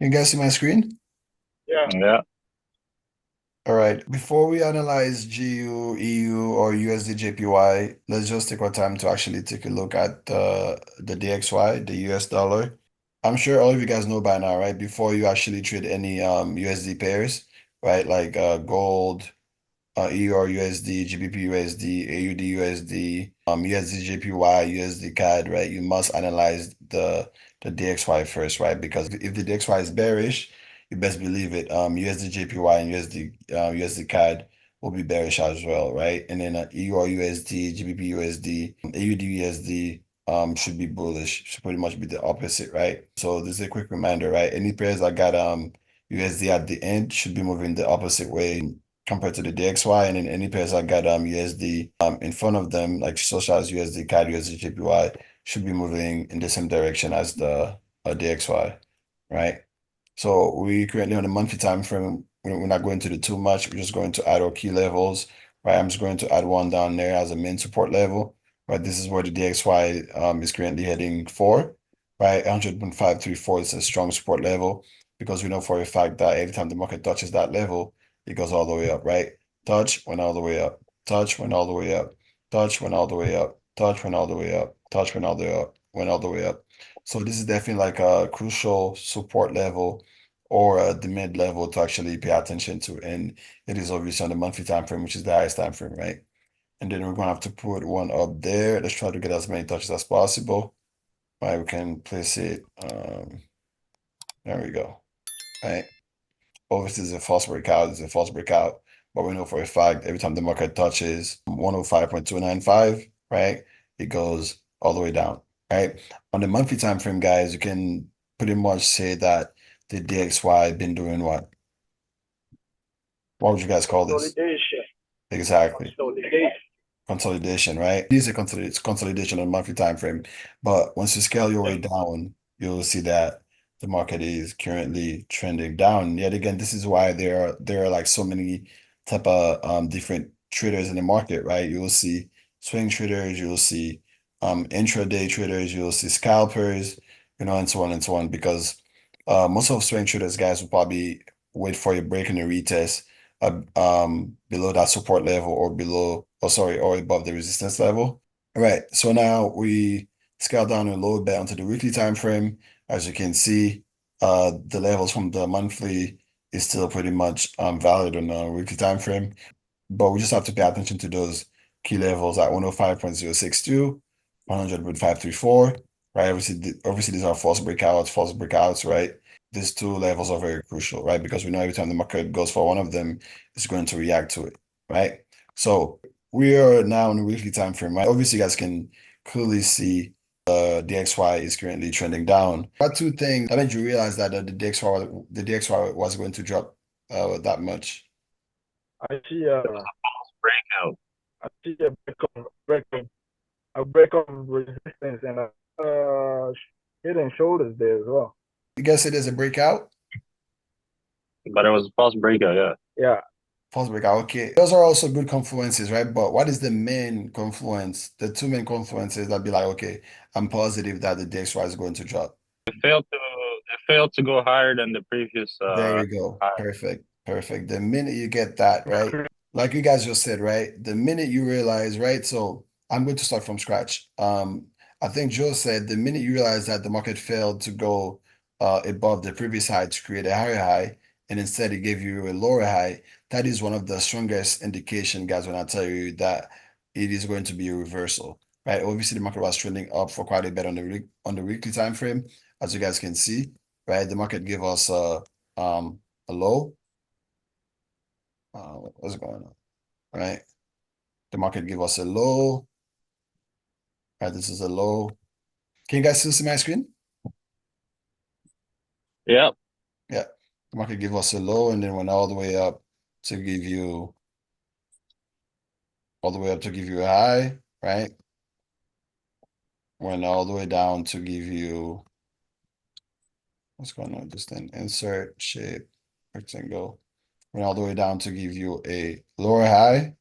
You guys see my screen? Yeah. Yeah. All right. Before we analyze GU, EU, or USD JPY, let's just take our time to actually take a look at the DXY, the US dollar. I'm sure all of you guys know by now, right? Before you actually trade any USD pairs, right? Like gold, EUR USD, GBP USD, AUD USD, USD JPY, USD CAD, right? You must analyze the DXY first, right? Because if the DXY is bearish, you best believe it. USD JPY and USD CAD will be bearish as well, right? And then EUR USD, GBP USD, AUD USD should be bullish. Should pretty much be the opposite, right? So this is a quick reminder, right? Any pairs that got USD at the end should be moving the opposite way compared to the DXY, and then any pairs that got USD in front of them, like such as USD CAD, USD JPY, should be moving in the same direction as the DXY, right? So we currently on the monthly time frame, we're not going to do too much. We're just going to add our key levels, right? I'm just going to add one down there as a main support level, right? This is where the DXY is currently heading for, right? 100.534 is a strong support level because we know for a fact that every time the market touches that level, it goes all the way up, right? Touch, went all the way up, touch, went all the way up, touch, went all the way up, touch, went all the way up, touch, went all the way up, went all the way up. So this is definitely like a crucial support level or the mid level to actually pay attention to. And it is obviously on the monthly time frame, which is the highest time frame, right? And then we're gonna have to put one up there. Let's try to get as many touches as possible. Right, we can place it. There we go. Right. Obviously, it's a false breakout. It's a false breakout, but we know for a fact every time the market touches 105.295, right, it goes all the way down, right? On the monthly time frame, guys, you can pretty much say that the DXY been doing what? What would you guys call this? Consolidation. Exactly. Consolidation. Consolidation, right? It is a consolidation on monthly time frame, but once you scale your way down, you'll see that the market is currently trending down. Yet again, this is why there are like so many type of different traders in the market, right? You'll see swing traders, you'll see intraday traders, you'll see scalpers, and so on and so on. Because most of swing traders, guys, will probably wait for a break in the retest below that support level or below, or sorry, or above the resistance level. All right, so now we scale down a little bit onto the weekly time frame. As you can see, the levels from the monthly is still pretty much valid on the weekly time frame, but we just have to pay attention to those key levels at 105.062, 100.534, right? Obviously these are false breakouts, right? These two levels are very crucial, right? Because we know every time the market goes for one of them, it's going to react to it, right? So we are now in the weekly time frame, right? Obviously, you guys can clearly see the DXY is currently trending down. What two things that made you realize that the DXY was going to drop that much? I see It was a false breakout. I see a break of resistance and head and shoulders there as well. You guys it is a breakout? But it was a false breakout, yeah. Yeah. False breakout. Okay. Those are also good confluences, right? But what is the main confluence, the two main confluences that be like, okay, I'm positive that the DXY is going to drop. It failed to go higher than the previous There you go. high. Perfect. Perfect. The minute you get that, right? Like you guys just said, right? The minute you realize, right? So I'm going to start from scratch. I think Joe said the minute you realize that the market failed to go above the previous high to create a higher high, and instead it gave you a lower high, that is one of the strongest indication, guys, when I tell you that it is going to be a reversal, right? Obviously, the market was trending up for quite a bit on the weekly time frame, as you guys can see, right? The market gave us a low. What's going on? Right? The market gave us a low. Right, this is a low. Can you guys still see my screen? Yep. Yeah. The market gave us a low and then went all the way up to give you a high, right? Went all the way down to give you what's going on with this thing? Insert shape rectangle. Went all the way down to give you a lower high,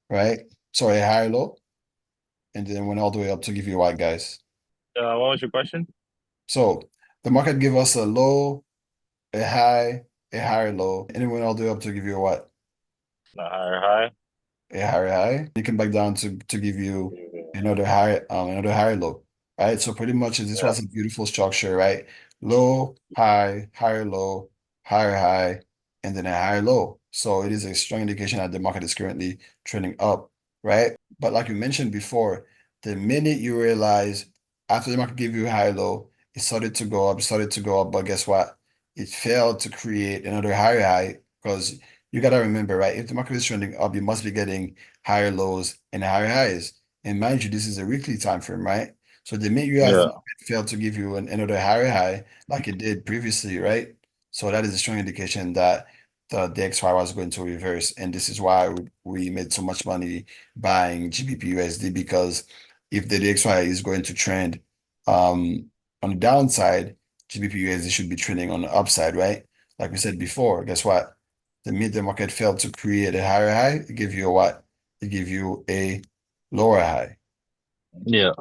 right? Sorry, a higher low. And then went all the way up to give you what, guys? What was your question? So the market gave us a low, a high, a higher low, and it went all the way up to give you what? The higher high. A higher high. You can back down to give you another higher low, right? So pretty much this Yeah. was a beautiful structure, right? Low, high, higher low, higher high, and then a higher low. So it is a strong indication that the market is currently trending up, right? But like you mentioned before, the minute you realize after the market gave you a high low, it started to go up, it started to go up, but guess what? It failed to create another higher high because you got to remember, right? If the market is trending up, you must be getting higher lows and higher highs. And mind you, this is a weekly time frame, right? So the minute you guys Yeah. fail to give you another higher high like it did previously, right? So that is a strong indication that the XY was going to reverse. And this is why we made so much money buying GBP USD because if the DXY is going to trend on the downside, GBP USD should be trending on the upside, right? Like we said before, guess what? The mid market failed to create a higher high. It give you a what? It give you a lower high. Yeah.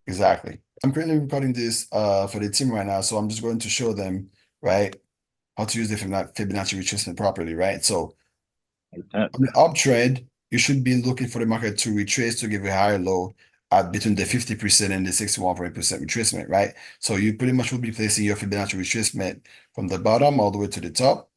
Exactly. I'm currently recording this for the team right now, so I'm just going to show them, right, how to use the Fibonacci retracement properly, right? So Yeah. on the uptrend, you should be looking for the market to retrace to give a higher low at between the 50% and the 61% retracement, right? So you pretty much will be placing your Fibonacci retracement from the bottom all the way to the top,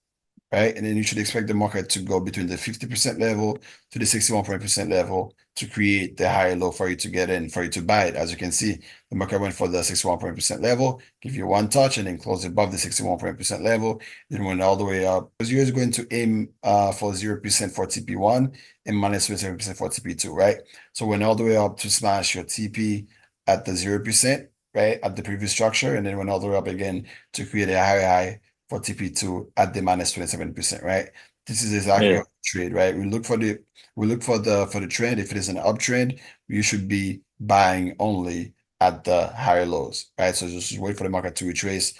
right? And then you should expect the market to go between the 50% level to the 61% level to create the higher low for you to get in, for you to buy it. As you can see, the market went for the 61% level, give you one touch, and then close above the 61% level, then went all the way up. Because you're going to aim for 0% for TP1 and minus 27% for TP2, right? So went all the way up to smash your TP at the 0%, right? At the previous structure, and then went all the way up again to create a higher high for TP2 at the minus 27%, right? This is exactly Yeah. how we trade, right? We look for the trend. If it is an uptrend, you should be buying only at the higher lows, right? So just wait for the market to retrace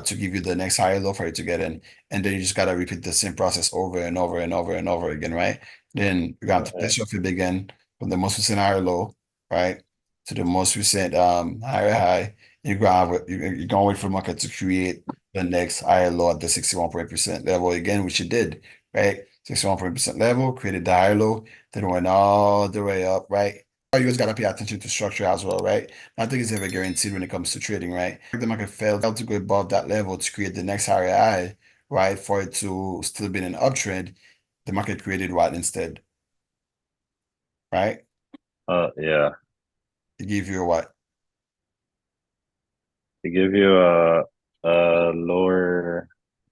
to give you the next higher low for you to get in. And then you just gotta repeat the same process over and over and over and over again, right? Then you're gonna have to Yeah. place your fib again from the most recent higher low, right? To the most recent higher high. You're gonna wait for the market to create the next higher low at the 61% level again, which it did, right? 61% level, created the higher low, then went all the way up, right? You always got to pay attention to structure as well, right? Nothing is ever guaranteed when it comes to trading, right? The market failed to go above that level to create the next higher high, right? For it to still be in an uptrend, the market created what instead, right? Yeah. It gave you a what? To give you a lower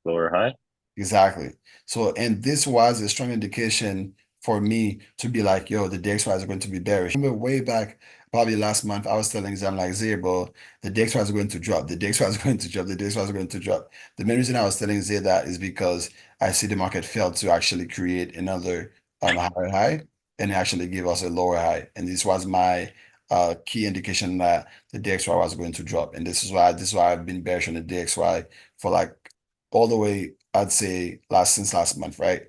high. Exactly. So, and this was a strong indication for me to be like, yo, the DXY is going to be bearish. I remember way back, probably last month, I was telling Zam like, Zay, bro, the DXY is going to drop. The DXY is going to drop. The DXY is going to drop. The main reason I was telling Zay that is because I see the market failed to actually create another higher high and actually give us a lower high. And this was my key indication that the DXY was going to drop. And this is why I've been bearish on the DXY for like all the way, I'd say since last month, right?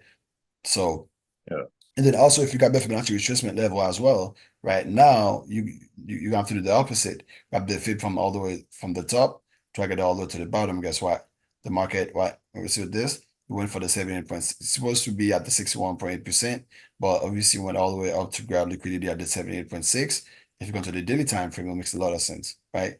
So, Yeah. and then also if you got the Fibonacci retracement level as well, right now you have to do the opposite. Grab the fib from all the way from the top, drag it all the way to the bottom. Guess what? The market, what we see with this, we went for the 78 points. It's supposed to be at the 61.8%, but obviously went all the way up to grab liquidity at the 78.6. If you go to the daily time frame, it makes a lot of sense, right?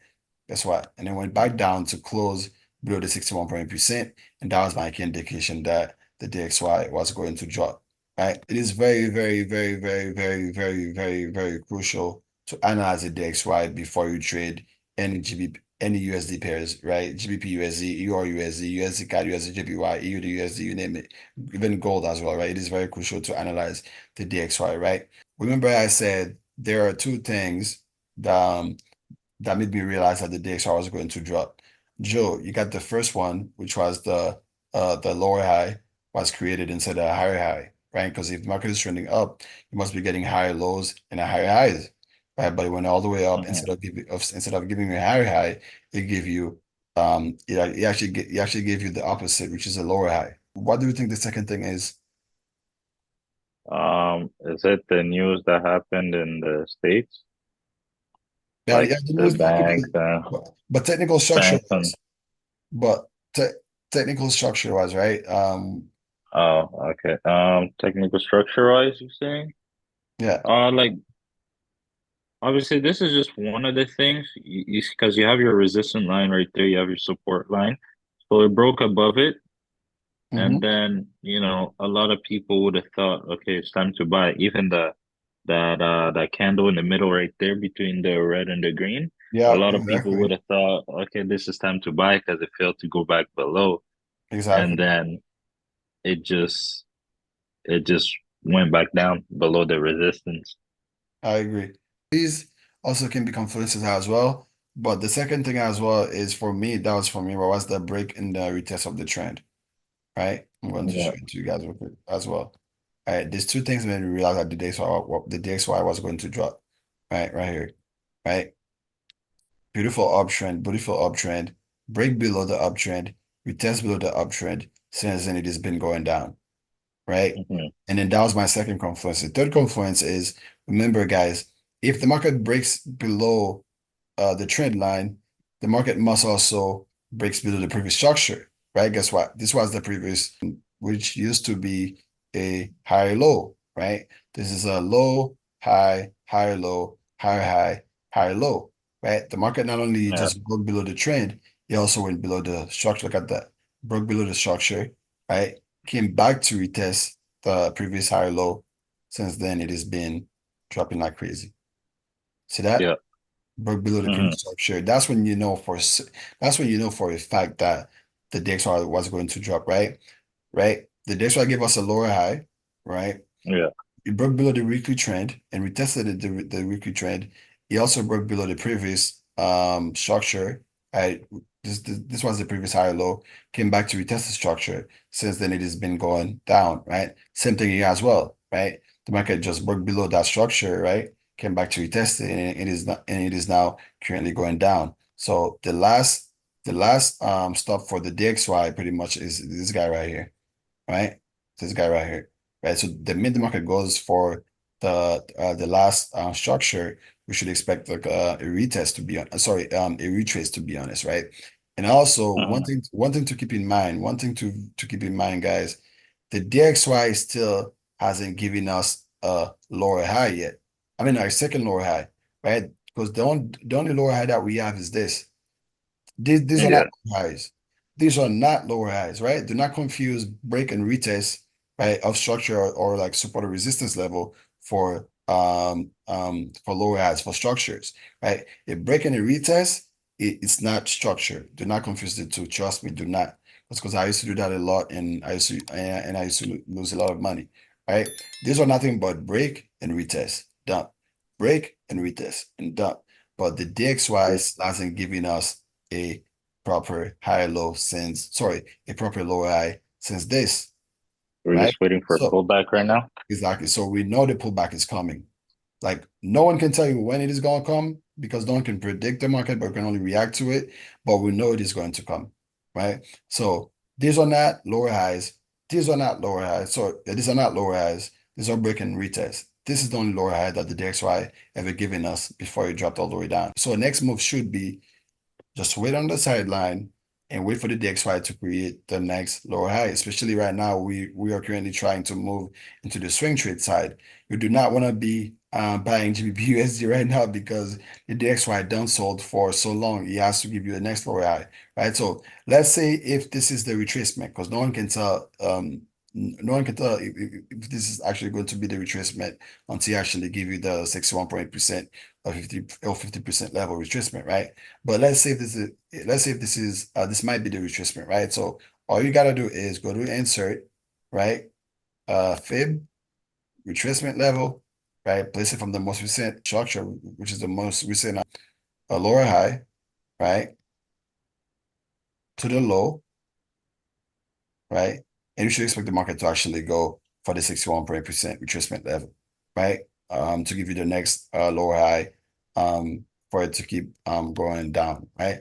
Guess what? And then went back down to close below the 61.8%. And that was my key indication that the DXY was going to drop, right? It is very, very, very, very, very, very, very, very crucial to analyze the DXY before you trade any GBP, any USD pairs, right? GBP USD, EUR USD, USD CAD, USD JPY, EU to USD, you name it, even gold as well, right? It is very crucial to analyze the DXY, right? Remember, I said there are two things that that made me realize that the DXR was going to drop. Joe, you got the first one, which was the lower high was created instead of a higher high, right? Because if the market is trending up, you must be getting higher lows and a higher highs, right? But it went all the way up Mhm. instead of giving you a higher high, it gave you it actually gave you the opposite, which is a lower high. What do you think the second thing is? Is it the news that happened in the States? Yeah, Like yeah, the the news happened, banks, but technical structure banks and was, but te technical structure was, right? Oh, okay. Technical structure wise, you're saying? Yeah. Like obviously, this is just one of the things you because you have your resistance line right there, you have your support line. So it broke above it, and Hmm. then a lot of people would have thought, okay, it's time to buy. Even that candle in the middle right there between the red and the green, a Yeah, lot of people would exactly. have thought, okay, this is time to buy because it failed to go back below, and Exactly. then it just it just went back down below the resistance. I agree. These also can be confluences as well. But the second thing as well is for me, that was for me, what was the break in the retest of the trend, right? I'm going to Yeah. show it to you guys real quick as well. All right, there's two things made me realize that the DXY was going to drop, right here, right? Beautiful uptrend, break below the uptrend, retest below the uptrend, since then it has been going down, right? Hmm. And then that was my second confluence. The third confluence is, remember, guys, if the market breaks below the trend line, the market must also breaks below the previous structure, right? Guess what? This was the previous, which used to be a higher low, right? This is a low, high, higher low, higher high, higher low, right? The market not only Yeah. just broke below the trend, it also went below the structure. Look at that. Broke below the structure, right? Came back to retest the previous higher low. Since then, it has been dropping like crazy. See that? Yeah. Broke below the Hmm. previous structure. That's when you know for a fact that the DXY was going to drop, right? Right? The DXY gave us a lower high, right? Yeah. It broke below the weekly trend and retested the weekly trend. It also broke below the previous structure. I this was the previous high low, came back to retest the structure. Since then it has been going down, right? Same thing here as well, right? The market just broke below that structure, right? Came back to retest it, and it is now currently going down. So the last stop for the DXY pretty much is this guy right here, right? This guy right here, right? So the mid market goes for the last structure. We should expect like a retest to be on, sorry, a retrace to be honest, right? And also Hmm. one thing to keep in mind, one thing to keep in mind, guys, the DXY still hasn't given us a lower high yet. I mean, our second lower high, right? Because the only lower high that we have is this. These are not Yeah. lower highs. These are not lower highs, right? Do not confuse break and retest, right, of structure or like support or resistance level for lower highs for structures, right? A break and a retest, it's not structure. Do not confuse the two. Trust me, do not. That's because I used to do that a lot, and I used to lose a lot of money, right? These are nothing but break and retest. Done. Break and retest and done. But the DXY hasn't given us a proper high low since, sorry, a proper low high since this, We're right? just waiting for a So pullback right now. exactly. So we know the pullback is coming. Like no one can tell you when it is going to come because no one can predict the market, but we can only react to it. But we know it is going to come, right? So these are not lower highs. These are not lower highs. So these are not lower highs. These are breaking retest. This is the only lower high that the DXY ever given us before it dropped all the way down. So next move should be just wait on the sideline and wait for the DXY to create the next lower high. Especially right now, we are currently trying to move into the swing trade side. You do not want to be buying GBP right now because the DXY done sold for so long. It has to give you the next lower high, right? So let's say if this is the retracement, because no one can tell. No one can tell if this is actually going to be the retracement until you actually give you the 61.8% or 50% level retracement, right? But let's say if this might be the retracement, right? So all you gotta do is go to insert, right? Fib retracement level, right? Place it from the most recent structure, which is the most recent lower high, right? To the low, right? And you should expect the market to actually go for the 61% retracement level, right? To give you the next lower high, for it to keep going down, right?